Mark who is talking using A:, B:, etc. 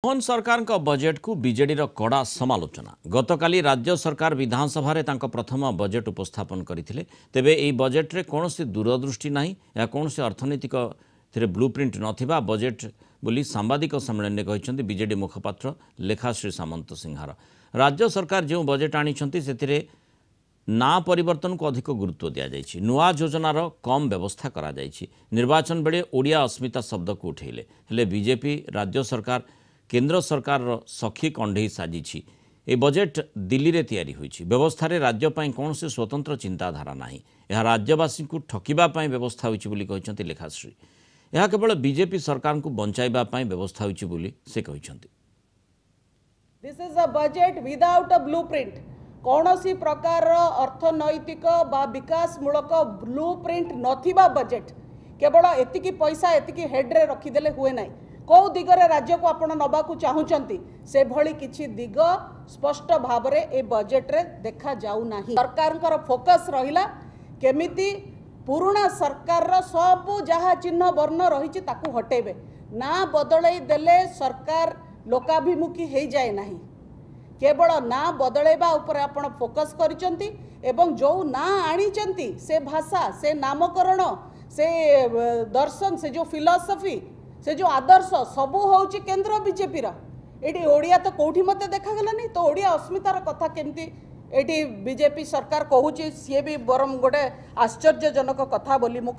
A: मोहन सरकार का बजेट को बीजेडी कड़ा समालोचना गतकाली राज्य सरकार विधानसभा रे तांको प्रथम बजेट उपस्थापन करथिले तेबे एई बजेट रे कोनोसी दूरदृष्टि नाही या कोनोसी अर्थनैतिक थिरे ब्लूप्रिंट नथिबा बजेट बोली सांबादिक सम्मेलन में कहिसंती बीजेडी मुखपात्र लेखाश्री सामंत सिंहार राज्य सरकार जो बजेट आनिछंती सेथिरे ना परिवर्तन को अधिक गुरुत्व दिया जाइछि नुआ योजनार कम व्यवस्था करा जाइछि निर्वाचन बेले ओडिया अस्मिता शब्द को उठेले हेले बीजेपी राज्य सरकार केंद्र सरकार सखी कंढे साजिछि ए बजेट दिल्ली रे तैयारी होइछि व्यवस्था रे राज्य पई कौन से स्वतंत्र चिंताधारा नाही यह राज्यवासी को ठकिबा पई व्यवस्था होइछि बोली कहिसंती लेखाश्री यह केवल बीजेपी सरकार को बंचाइबा पई व्यवस्था होइछि बोली से कहिसंती
B: this is a budget without a blueprint कौनसी प्रकार अर्थनैतिक बा विकासमूलक ब्लूप्रिंट नथिबा बजेट केवल एतिकी पैसा एतिकी हेड्रे रखिदेले हुए ना कौ दिगरे राज्य को आपण नबाकू चाहूचंती से भली किछि दिग स्पष्ट भाव रे ए बजेट रे देखा जाऊ नाही सरकार फोकस रहिला केमिति पुराना सरकार रो सब जहा चिन्ह वर्ण रही ताकू हटेबे ना बदलई देले सरकार लोकाभिमुखी हो जाए नाही केवल ना बदलैबा उपरे आपण फोकस करिसंती एवं जो ना आनिचंती से भाषा से नामकरण से दर्शन से जो फिलॉसफी से जो आदर्श सबू होउची केंद्र बीजेपी रा एटी ओडिया तो कोठी मते देखा गलानी तो ओडिया अस्मितार कथा केमती एटी बीजेपी सरकार कहूची सी भी बरम गोटे आश्चर्यजनक कथा बोली मु